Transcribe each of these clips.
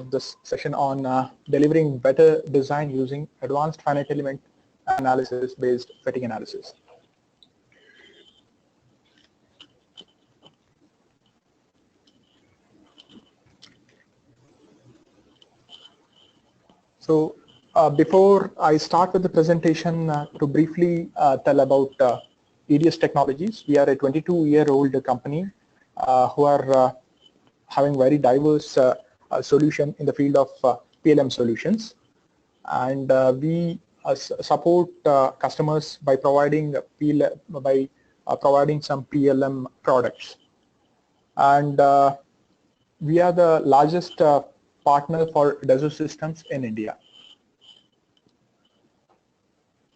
this session on delivering better design using advanced finite element analysis based fatigue analysis. So before I start with the presentation, to briefly tell about EDS Technologies, we are a 22-year-old company who are having very diverse solution in the field of PLM solutions, and we support customers by providing providing some PLM products, and we are the largest partner for Dassault Systems in India.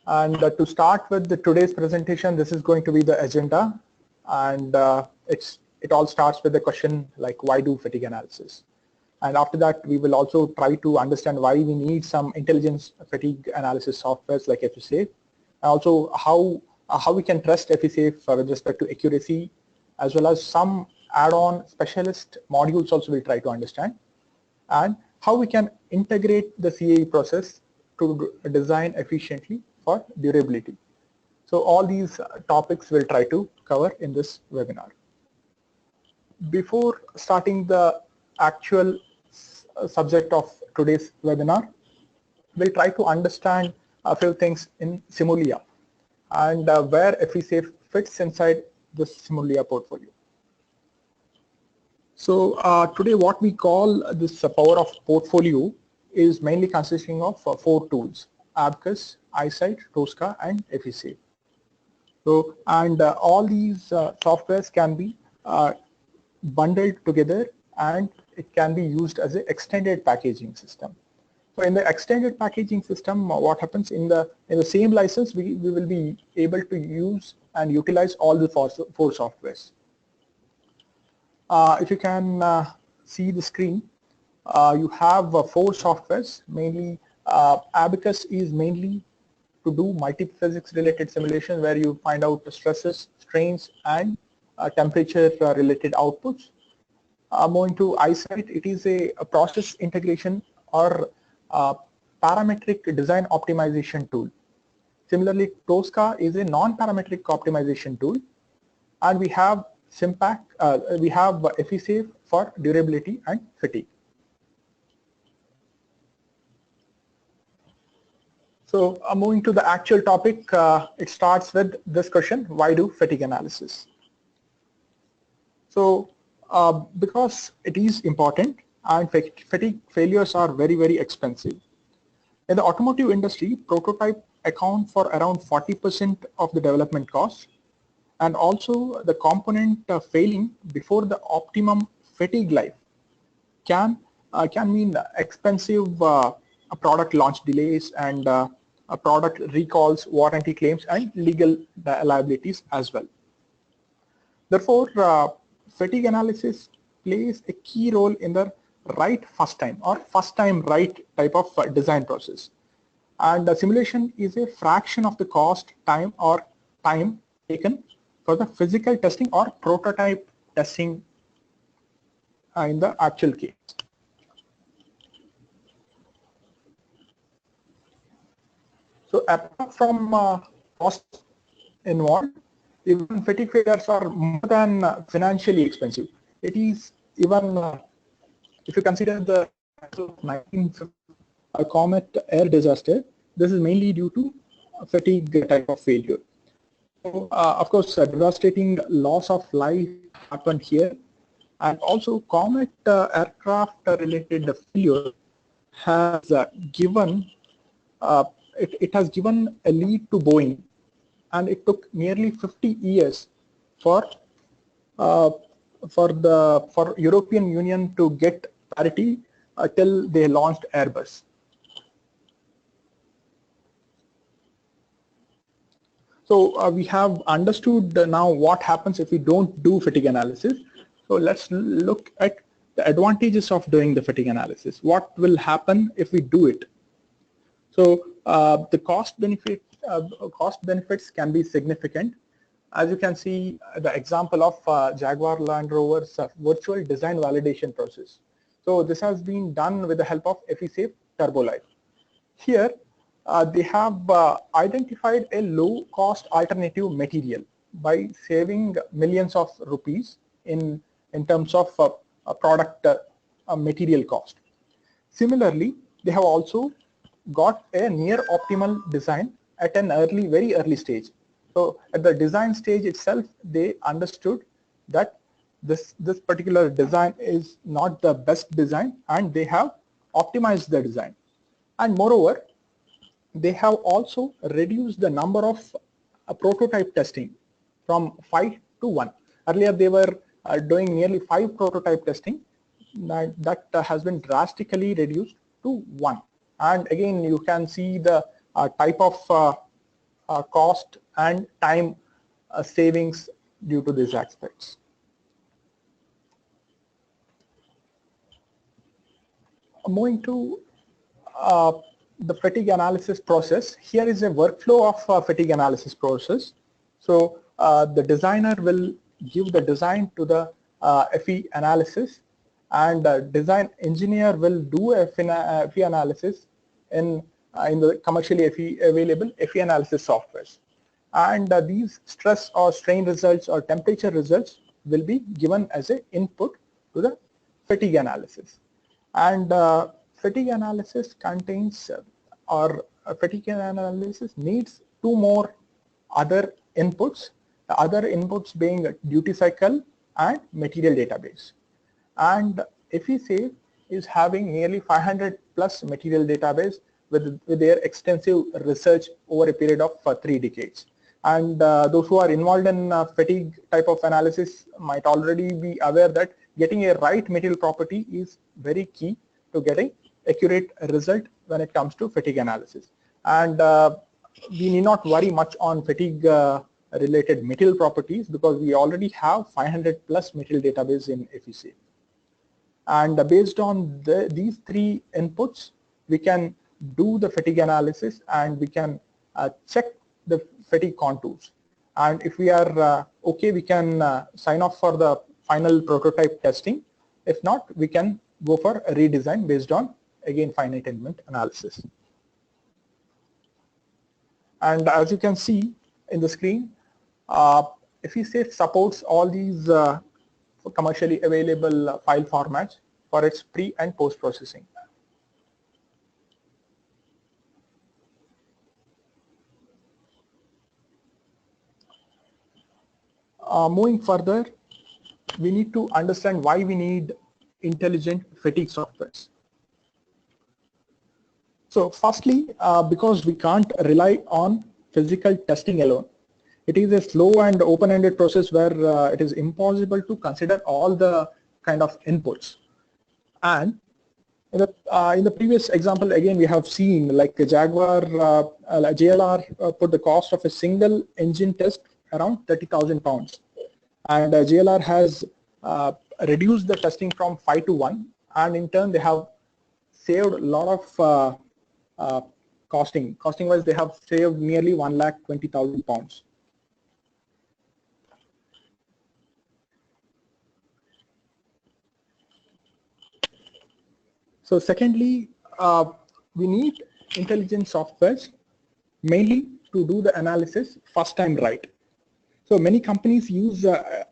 And to start with today's presentation, this is going to be the agenda, and it all starts with the question like, why do fatigue analysis? And after that, we will also try to understand why we need some intelligence fatigue analysis softwares like FSAFE, and also how we can trust FSAFE with respect to accuracy, as well as some add-on specialist modules also we'll try to understand, and how we can integrate the CAE process to design efficiently for durability. So all these topics we'll try to cover in this webinar. Before starting the actual subject of today's webinar, we'll try to understand a few things in Simulia and where FSAFE fits inside the Simulia portfolio. So today what we call this power of portfolio is mainly consisting of 4 tools: Abacus, EyeSight, Tosca, and FSAFE. So, and all these softwares can be bundled together, and it can be used as an extended packaging system. So in the extended packaging system, what happens in the same license, we will be able to use and utilize all the four softwares. If you can see the screen, you have 4 softwares. Mainly Abacus is mainly to do multi-physics related simulation, where you find out the stresses, strains, and temperature related outputs. Moving to EyeSight, it is a process integration or parametric design optimization tool. Similarly, Tosca is a non-parametric optimization tool, and we have SIMPAC, we have FSAFE for durability and fatigue. So moving to the actual topic, it starts with this question: why do fatigue analysis? So because it is important, and fatigue failures are very, very expensive. In the automotive industry, prototype account for around 40% of the development cost, and also the component failing before the optimum fatigue life can mean expensive product launch delays and product recalls, warranty claims, and legal liabilities as well. Therefore, fatigue analysis plays a key role in the right first time or first time right type of design process. And the simulation is a fraction of the cost, time taken for the physical testing or prototype testing in the actual case. So apart from cost involved, even fatigue failures are more than financially expensive. It is even, if you consider the 1950 Comet air disaster, this is mainly due to fatigue type of failure. So, of course, devastating loss of life happened here, and also Comet aircraft related failure has given it has given a lead to Boeing, and it took nearly 50 years for European Union to get parity till they launched Airbus. So we have understood now what happens if we don't do fatigue analysis. So let's look at the advantages of doing the fatigue analysis. What will happen if we do it? So the cost benefits can be significant. As you can see, the example of Jaguar Land Rover's virtual design validation process. So this has been done with the help of Effisafe TurboLite. Here they have identified a low cost alternative material by saving millions of rupees in terms of product material cost. Similarly, they have also got a near optimal design at an very early stage. So at the design stage itself, they understood that this particular design is not the best design, and they have optimized the design. And moreover, they have also reduced the number of prototype testing from 5 to 1. Earlier they were doing nearly 5 prototype testing. That has been drastically reduced to 1. And again, you can see the type of cost and time savings due to these aspects. Moving to the fatigue analysis process, here is a workflow of fatigue analysis process. So the designer will give the design to the FE analysis, and the design engineer will do a FE analysis in the commercially available FE analysis softwares. And these stress or strain results or temperature results will be given as an input to the fatigue analysis. And fatigue analysis contains fatigue analysis needs 2 more other inputs, the other inputs being duty cycle and material database. And Effisafe is having nearly 500 plus material database with their extensive research over a period of 3 decades. And those who are involved in fatigue type of analysis might already be aware that getting a right material property is very key to getting accurate result when it comes to fatigue analysis. And we need not worry much on fatigue related material properties, because we already have 500 plus material database in Effisafe. And based on these 3 inputs, we can do the fatigue analysis, and we can check the fatigue contours. And if we are okay, we can sign off for the final prototype testing. If not, we can go for a redesign based on, again, finite element analysis. And as you can see in the screen, Effisafe supports all these commercially available file formats for its pre and post processing. Moving further, we need to understand why we need intelligent fatigue softwares. So firstly, because we can't rely on physical testing alone. It is a slow and open-ended process where it is impossible to consider all the kind of inputs. And in the previous example, again, we have seen like a Jaguar JLR put the cost of a single engine test around 30,000 pounds. And JLR has reduced the testing from 5 to 1, and in turn they have saved a lot of costing wise. They have saved nearly 1,20,000 pounds. So secondly, we need intelligent softwares mainly to do the analysis first time right. So many companies use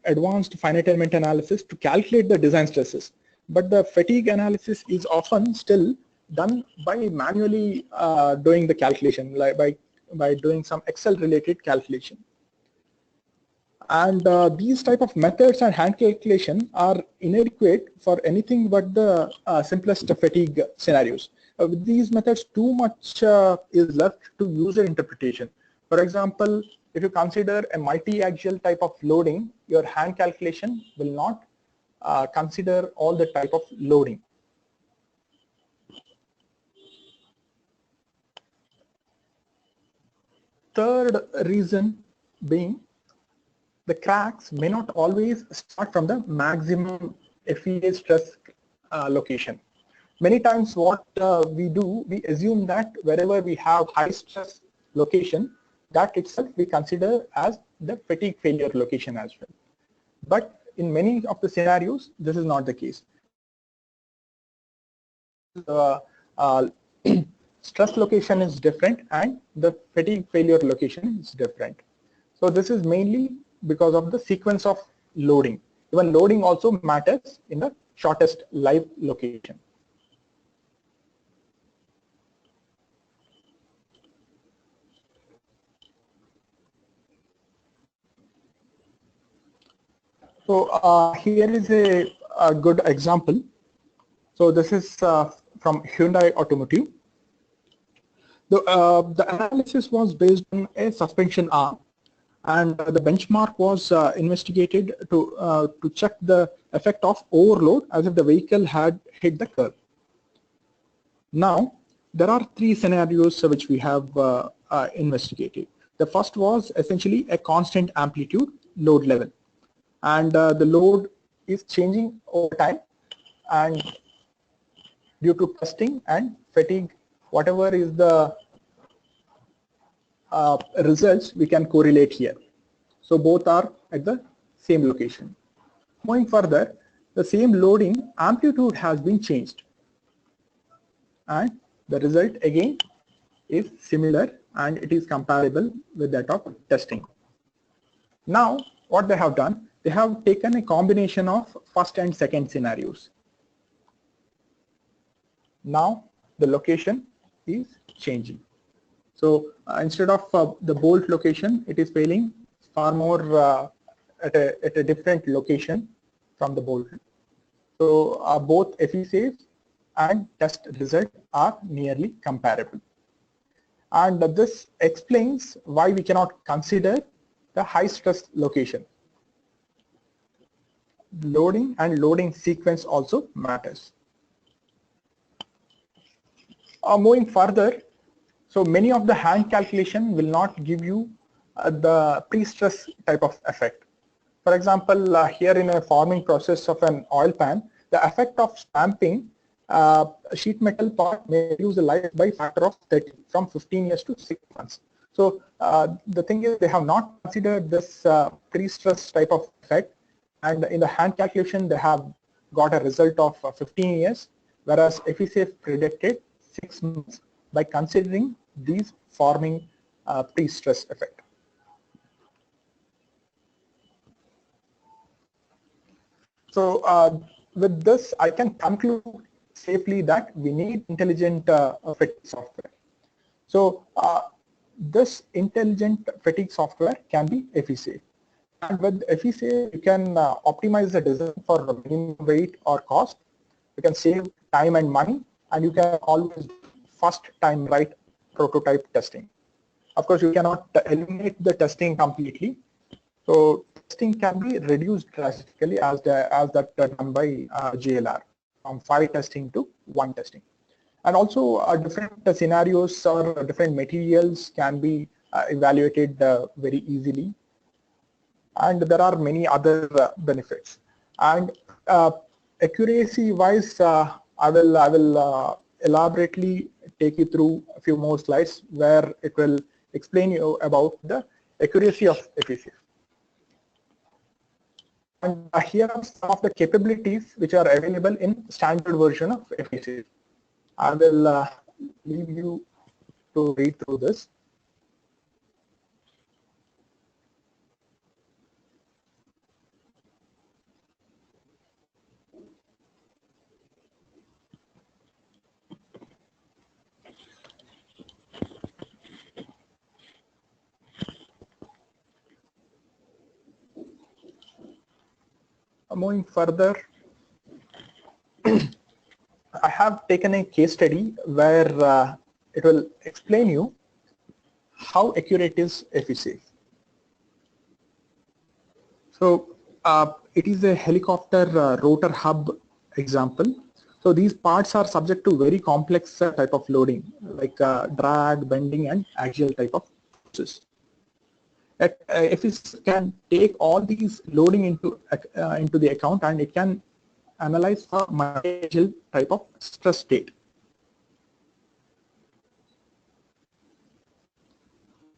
advanced finite element analysis to calculate the design stresses, but the fatigue analysis is often still done by manually doing the calculation, like by doing some Excel related calculation. And these type of methods and hand calculation are inadequate for anything but the simplest fatigue scenarios. With these methods, too much is left to user interpretation. For example, if you consider a multi-axial type of loading, your hand calculation will not consider all the type of loading. Third reason being, the cracks may not always start from the maximum FEA stress location. Many times what we do, we assume that wherever we have high stress location, that itself we consider as the fatigue failure location as well. But in many of the scenarios, this is not the case. uh, stress location is different and the fatigue failure location is different. So this is mainly because of the sequence of loading. Even loading also matters in the shortest live location. So here is a good example. So this is from Hyundai Automotive. The analysis was based on a suspension arm, and the benchmark was investigated to check the effect of overload as if the vehicle had hit the curb. Now, there are three scenarios which we have investigated. The first was essentially a constant amplitude load level, and the load is changing over time, and due to testing and fatigue, whatever is the results we can correlate here. So both are at the same location. Moving further, the same loading amplitude has been changed, and the result again is similar and it is comparable with that of testing. Now what they have done, they have taken a combination of first and second scenarios. Now the location is changing. So instead of the bolt location, it is failing far more at a different location from the bolt. So both efficacy and test result are nearly comparable. And this explains why we cannot consider the high stress location. Loading and loading sequence also matters. Moving further, so many of the hand calculation will not give you the pre-stress type of effect. For example, here in a forming process of an oil pan, the effect of stamping sheet metal part may reduce the life by factor of 30, from 15 years to 6 months. So the thing is, they have not considered this pre-stress type of effect, and in the hand calculation they have got a result of 15 years, whereas EFISAFE predicted 6 months by considering these forming pre-stress effect. So with this, I can conclude safely that we need intelligent fatigue software. So this intelligent fatigue software can be EFISAFE. And with EFISAFE, you can optimize the design for minimum weight or cost. You can save time and money, and you can always first time right prototype testing. Of course, you cannot eliminate the testing completely. So testing can be reduced drastically as that done by JLR, from 5 testing to 1 testing. And also different scenarios or different materials can be evaluated very easily. And there are many other benefits. And accuracy wise, I will elaborately take you through a few more slides where it will explain you about the accuracy of EFISAFE. And here are some of the capabilities which are available in standard version of EFISAFE. I will leave you to read through this. Moving further, I have taken a case study where it will explain you how accurate is EFISAFE. So it is a helicopter rotor hub example. So these parts are subject to very complex type of loading, like drag, bending, and axial type of forces. EFISAFE can take all these loading into the account, and it can analyze for multi-axial type of stress state.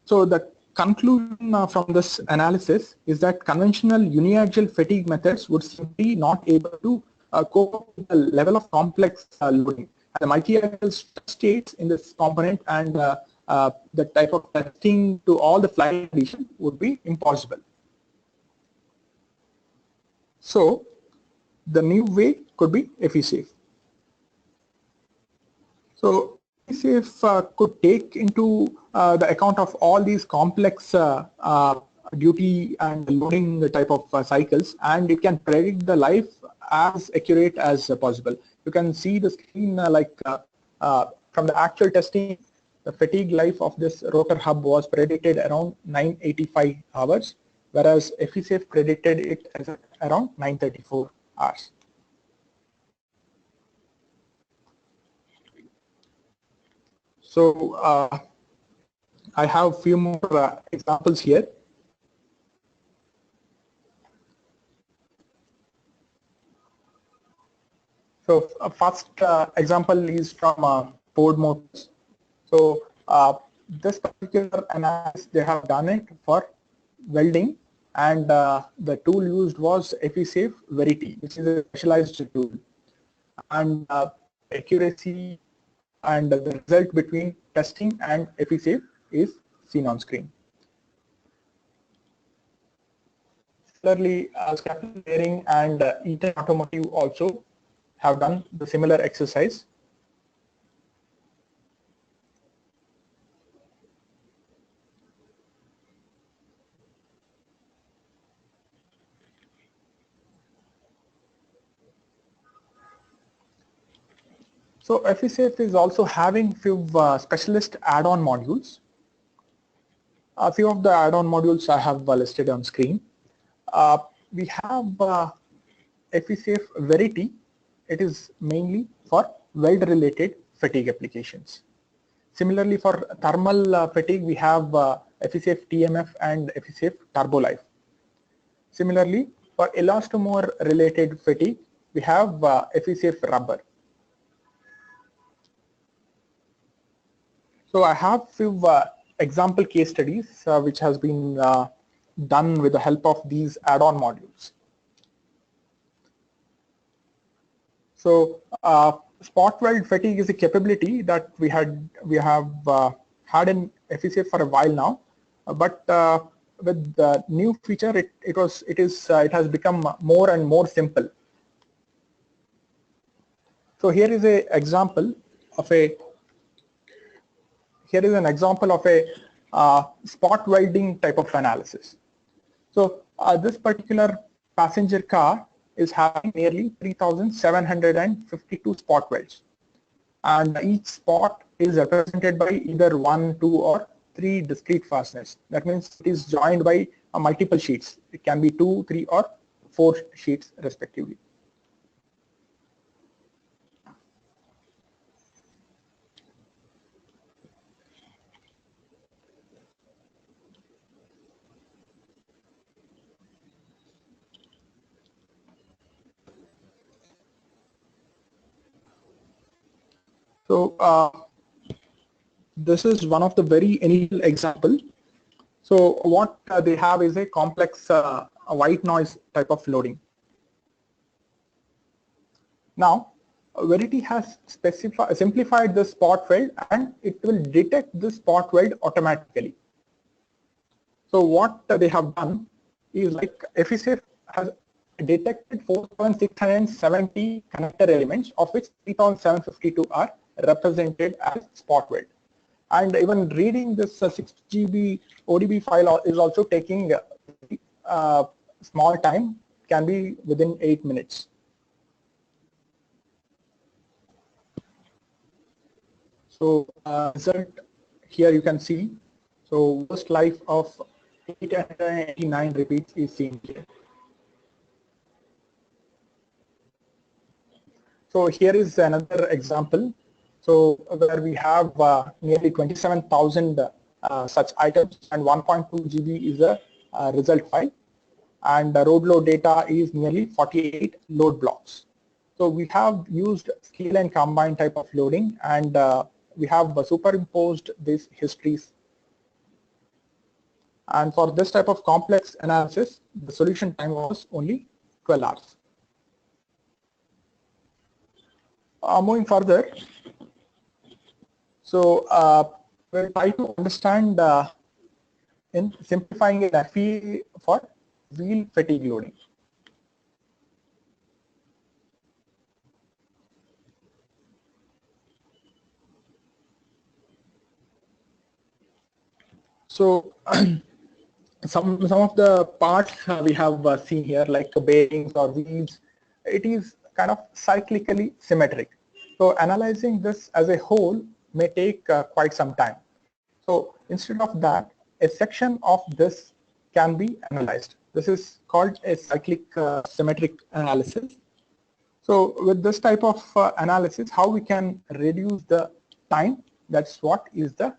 So the conclusion from this analysis is that conventional uniaxial fatigue methods would simply not able to cope with the level of complex loading, the multi-level states in this component, and the type of testing to all the flight condition would be impossible. So the new way could be EFI-Safe. So EFI-Safe could take into the account of all these complex duty and loading type of cycles, and it can predict the life as accurate as possible. You can see the screen from the actual testing, the fatigue life of this rotor hub was predicted around 985 hours, whereas EFI-Safe predicted it as around 934 hours. So I have few more examples here. So first example is from Ford Motors. So this particular analysis, they have done it for welding, and the tool used was EFI-Safe Verity, which is a specialized tool. And accuracy and the result between testing and EFI-Safe is seen on screen. Similarly, Schaeffler Bearing and Eaton Automotive also have done the similar exercise. So EFI-Safe is also having few specialist add-on modules. A few of the add-on modules I have listed on screen. We have EFI-Safe Verity. It is mainly for weld-related fatigue applications. Similarly, for thermal fatigue, we have EFI-Safe TMF and EFI-Safe TurboLife. Similarly, for elastomer-related fatigue, we have EFI-Safe Rubber. So I have few example case studies which has been done with the help of these add-on modules. So spot weld fatigue is a capability that we have had in EFI-Safe for a while now, but with the new feature, it has become more and more simple. So here is an example of a spot welding type of analysis. So this particular passenger car is having nearly 3,752 spot welds, and each spot is represented by either 1, 2, or 3 discrete fasteners. That means it is joined by multiple sheets. It can be 2, 3, or 4 sheets respectively. So this is one of the very initial example. So what they have is a complex white noise type of loading. Now, Verity has simplified the spot weld, and it will detect the spot weld automatically. So what they have done is, like, EFI-Safe has detected 4,670 connector elements, of which 3,752 are represented as spot weld. And even reading this 6 GB ODB file is also taking small time, can be within 8 minutes. So result here you can see. So worst life of 889 repeats is seen here. So here is another example. So where we have nearly 27,000 such items, and 1.2 GB is a result file, and the road load data is nearly 48 load blocks. So we have used scale and combine type of loading, and we have superimposed these histories. And for this type of complex analysis, the solution time was only 12 hours. Moving further, So we'll try to understand in simplifying an FEA for wheel fatigue loading. So some of the parts we have seen here, like bearings or wheels, it is kind of cyclically symmetric. So analyzing this as a whole may take quite some time. So instead of that, a section of this can be analyzed. This is called a cyclic symmetric analysis. So with this type of analysis, how we can reduce the time, that's what is the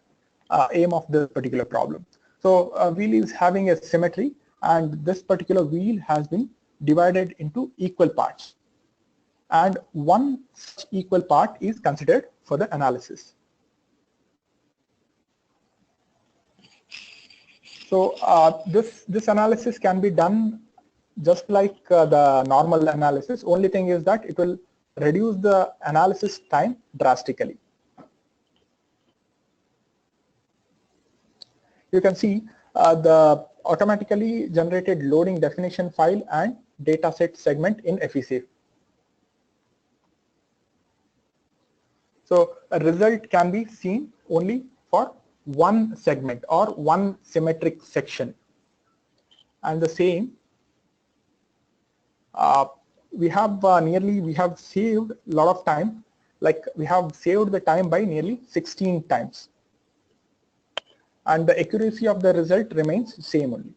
aim of this particular problem. So a wheel is having a symmetry, and this particular wheel has been divided into equal parts. And one such equal part is considered for the analysis. So this analysis can be done just like the normal analysis. Only thing is that it will reduce the analysis time drastically. You can see the automatically generated loading definition file and dataset segment in FESafe. So a result can be seen only for one segment or one symmetric section. And the same, we have saved a lot of time, like we have saved the time by nearly 16 times. And the accuracy of the result remains same only.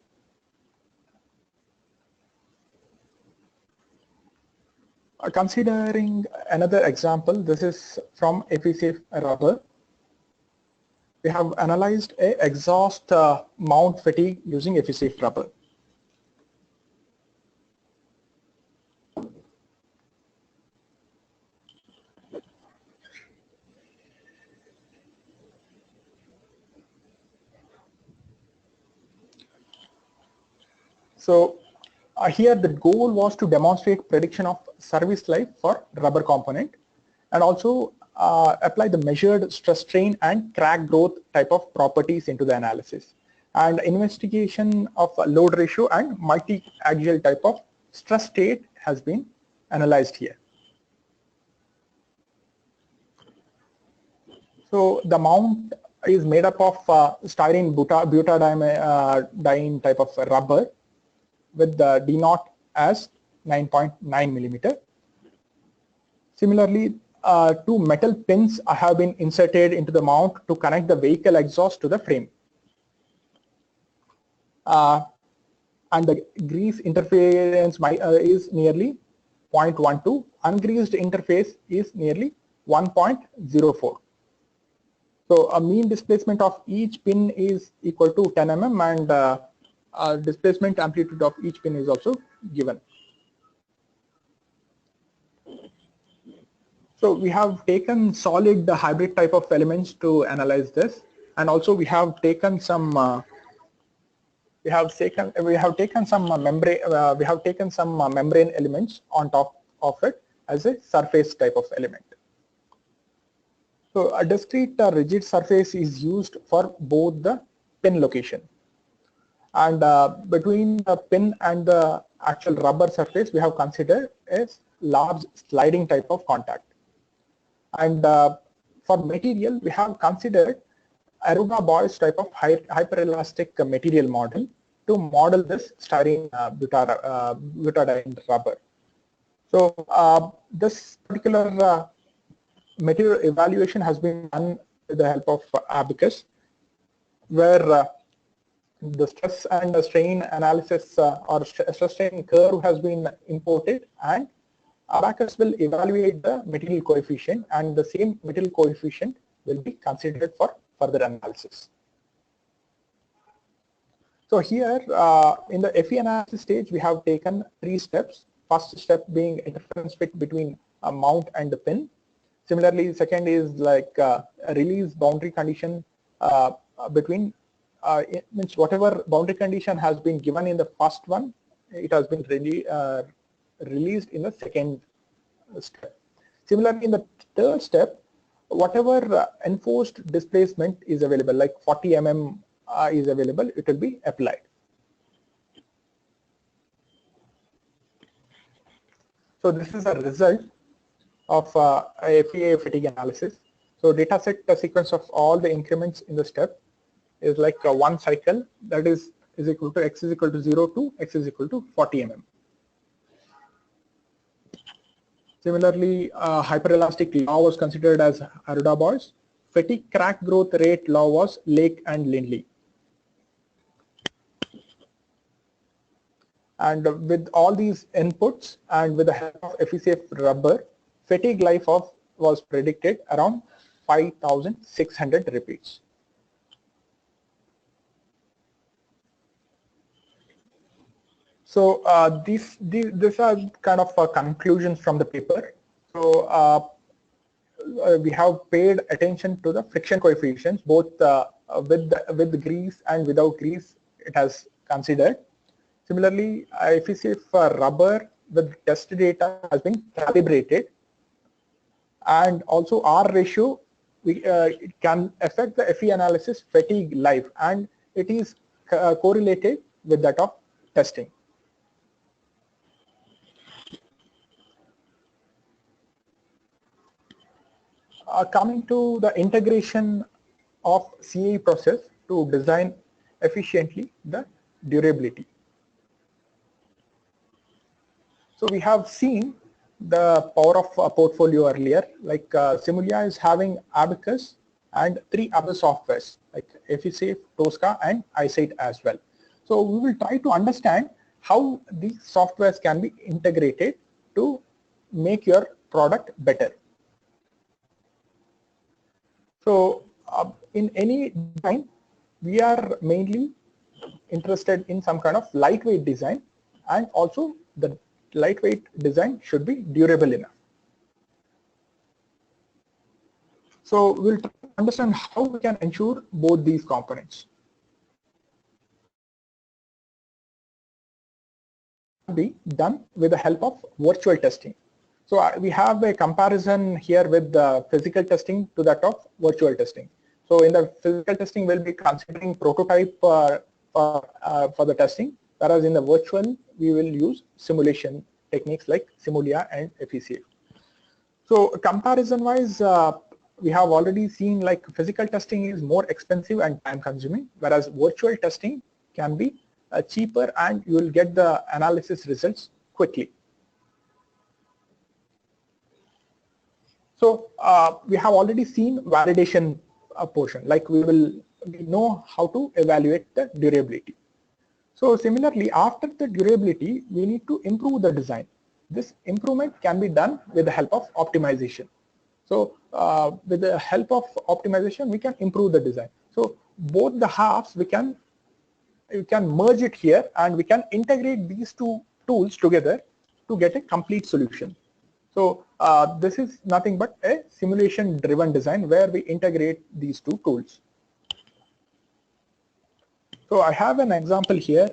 Considering another example, this is from FESafe rubber. We have analyzed a exhaust mount fatigue using FESafe rubber. So here the goal was to demonstrate prediction of service life for rubber component, and also apply the measured stress strain and crack growth type of properties into the analysis, and investigation of load ratio and multi-axial type of stress state has been analyzed here. So the mount is made up of styrene butadiene type of rubber with the D naught as 9.9 millimeter. Similarly, two metal pins have been inserted into the mount to connect the vehicle exhaust to the frame. And the grease interference is nearly 0.12. Ungreased interface is nearly 1.04. So a mean displacement of each pin is equal to 10 mm, and displacement amplitude of each pin is also given. So we have taken solid hybrid type of elements to analyze this, and also we have taken some membrane elements on top of it as a surface type of element. So a discrete rigid surface is used for both the pin location, and between the pin and the actual rubber surface we have considered a large sliding type of contact. And for material we have considered Aruba Boyce type of hyperelastic material model to model this styrene butadiene rubber. So this particular material evaluation has been done with the help of Abaqus, where the stress and strain analysis or stress strain curve has been imported, and Abaqus will evaluate the material coefficient, and the same material coefficient will be considered for further analysis. So here in the FE analysis stage we have taken 3 steps. First step being interference fit between a mount and the pin. Similarly, second is like a release boundary condition between means whatever boundary condition has been given in the first one, it has been released in the second step. Similarly, in the third step, whatever enforced displacement is available, like 40 mm is available, it will be applied. So this is a result of FEA fatigue analysis. So data set a sequence of all the increments in the step is like one cycle, that is equal to x is equal to 0 to x is equal to 40 mm. Similarly, hyperelastic law was considered as Arruda-Boyce. Fatigue crack growth rate law was Lake and Lindley. And with all these inputs and with the help of FECF rubber, fatigue life was predicted around 5,600 repeats. So these are kind of conclusions from the paper. So we have paid attention to the friction coefficients, both with grease and without grease. It has considered. Similarly, FECF rubber with test data has been calibrated, and also R ratio it can affect the FE analysis fatigue life, and it is correlated with that of testing. Coming to the integration of CAE process to design efficiently the durability. So we have seen the power of a portfolio earlier, like Simulia is having Abacus and 3 other softwares like FECF, Tosca and iSight as well. So we will try to understand how these softwares can be integrated to make your product better. So in any design, we are mainly interested in some kind of lightweight design, and also the lightweight design should be durable enough. So we'll try to understand how we can ensure both these components. Be done with the help of virtual testing. So we have a comparison here with the physical testing to that of virtual testing. So in the physical testing, we'll be considering prototype for the testing, whereas in the virtual, we will use simulation techniques like Simulia and FECF. So comparison-wise, we have already seen like physical testing is more expensive and time-consuming, whereas virtual testing can be cheaper and you will get the analysis results quickly. So we have already seen validation portion, like we know how to evaluate the durability. So similarly, after the durability, we need to improve the design. This improvement can be done with the help of optimization. So with the help of optimization, we can improve the design. So both the halves, we can merge it here, and we can integrate these two tools together to get a complete solution. So this is nothing but a simulation driven design where we integrate these two tools. So I have an example here.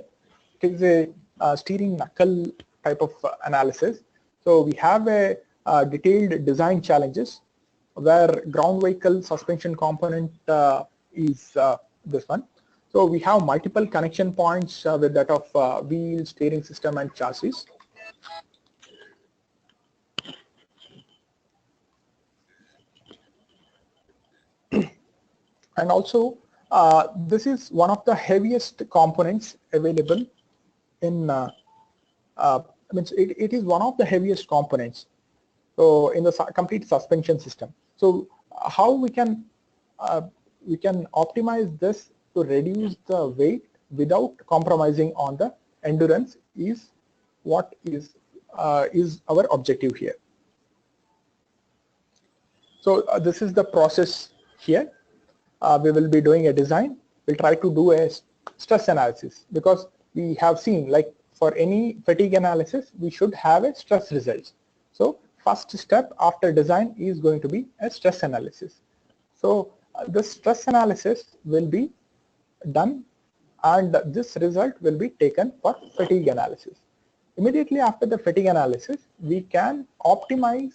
It is a steering knuckle type of analysis. So we have a detailed design challenges where ground vehicle suspension component is this one. So we have multiple connection points with that of wheel, steering system and chassis. And also this is one of the heaviest components available in it is one of the heaviest components so in the complete suspension system. So how we can optimize this to reduce the weight without compromising on the endurance is what is our objective here. So this is the process here. We will be doing a design. We'll try to do a stress analysis, because we have seen like for any fatigue analysis, we should have a stress results. So first step after design is going to be a stress analysis. So the stress analysis will be done, and this result will be taken for fatigue analysis. Immediately after the fatigue analysis, we can optimize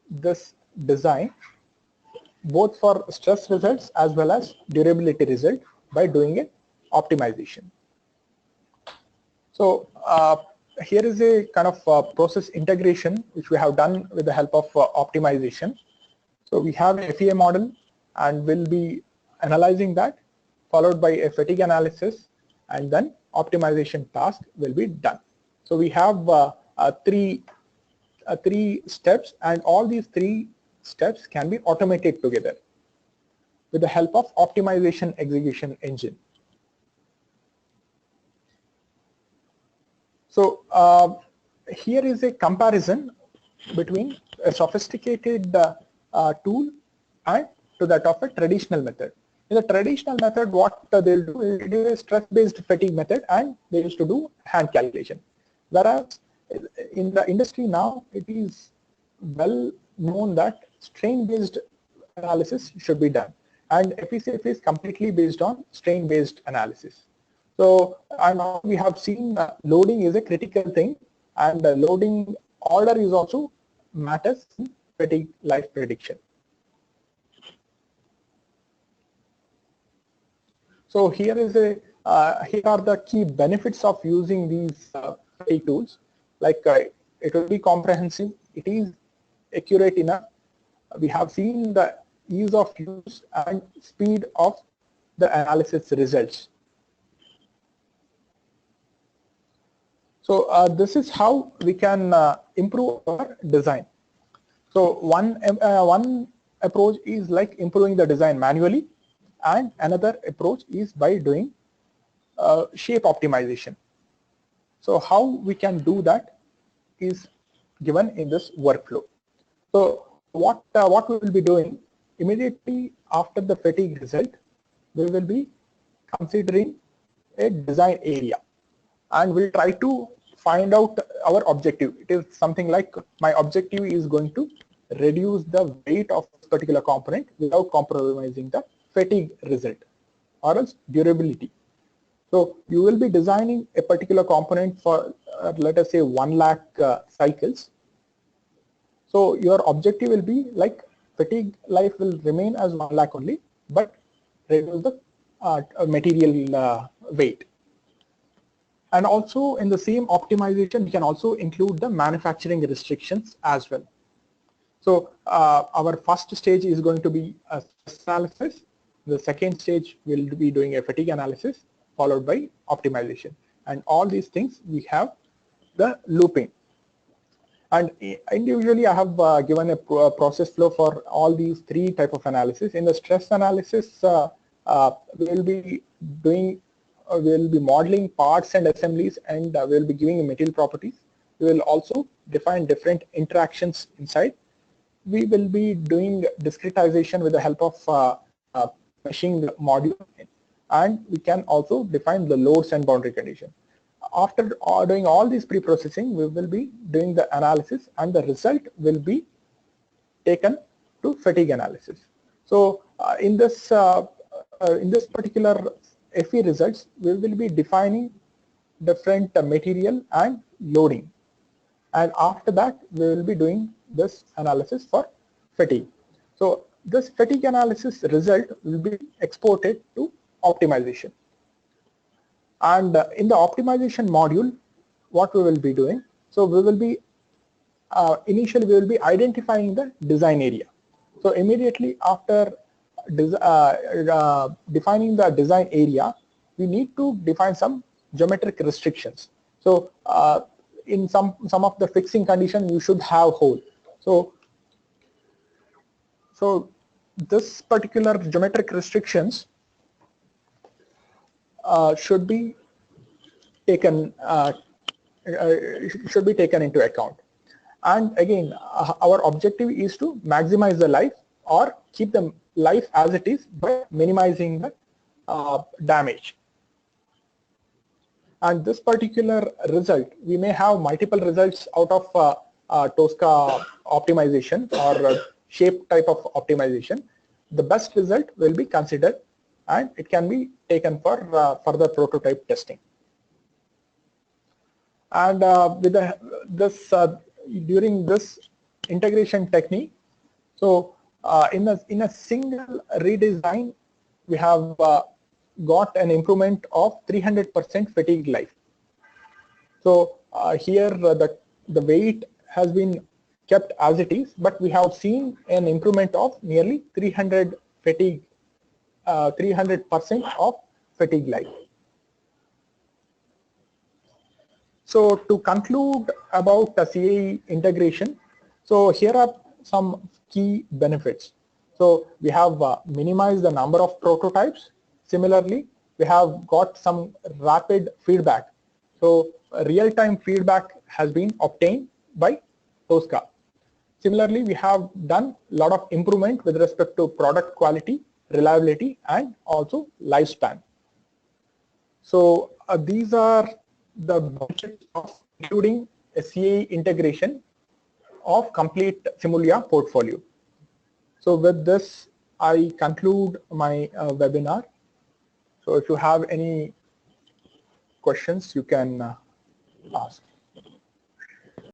this design both for stress results as well as durability result by doing a optimization. So here is a kind of process integration which we have done with the help of optimization. So we have a FEA model and we'll be analyzing that, followed by a fatigue analysis, and then optimization task will be done. So we have three steps, and all these three steps can be automated together with the help of optimization execution engine. So here is a comparison between a sophisticated tool and to that of a traditional method. In the traditional method, what they'll do is it is a stress-based fatigue method, and they used to do hand calculation. Whereas in the industry now, it is well known that strain-based analysis should be done, and FECF is completely based on strain-based analysis. So, and we have seen loading is a critical thing, and loading order is also matters in fatigue life prediction. So here is a here are the key benefits of using these fatigue tools. Like it will be comprehensive, it is accurate enough. We have seen the ease of use and speed of the analysis results. So this is how we can improve our design. So one approach is like improving the design manually, and another approach is by doing shape optimization. So how we can do that is given in this workflow. So what we will be doing immediately after the fatigue result, we will be considering a design area, and we'll try to find out our objective. It is something like, my objective is going to reduce the weight of this particular component without compromising the fatigue result or else durability. So you will be designing a particular component for let us say 1 lakh cycles. So your objective will be like fatigue life will remain as 1 lakh only, but reduce the material weight. And also in the same optimization, we can also include the manufacturing restrictions as well. So our first stage is going to be a stress analysis. The second stage will be doing a fatigue analysis, followed by optimization. And all these things we have the looping. And individually, I have given a process flow for all these three type of analysis. In the stress analysis, we will be doing, we will be modeling parts and assemblies, and we will be giving material properties. We will also define different interactions inside. We will be doing discretization with the help of machine module, and we can also define the loads and boundary condition. After doing all this pre-processing, we will be doing the analysis, and the result will be taken to fatigue analysis. So in this particular FE results, we will be defining different material and loading, and after that we will be doing this analysis for fatigue. So this fatigue analysis result will be exported to optimization. And in the optimization module, what we will be doing, so we will be initially we will be identifying the design area. So immediately after defining the design area, we need to define some geometric restrictions. So in some of the fixing condition, you should have hole. So this particular geometric restrictions should be taken into account. And again, our objective is to maximize the life or keep the life as it is by minimizing the damage. And this particular result, we may have multiple results out of Tosca optimization or shape type of optimization. The best result will be considered, and it can be taken for further prototype testing. And with during this integration technique, so in a single redesign, we have got an improvement of 300% fatigue life. So here the weight has been kept as it is, but we have seen an improvement of nearly 300% of fatigue life. So to conclude about the CAE integration, so here are some key benefits. So we have minimized the number of prototypes. Similarly, we have got some rapid feedback. So real-time feedback has been obtained by Tosca. Similarly, we have done a lot of improvement with respect to product quality, reliability, and also lifespan. So these are the benefits of including a CAE integration of complete Simulia portfolio. So with this, I conclude my webinar. So if you have any questions, you can ask.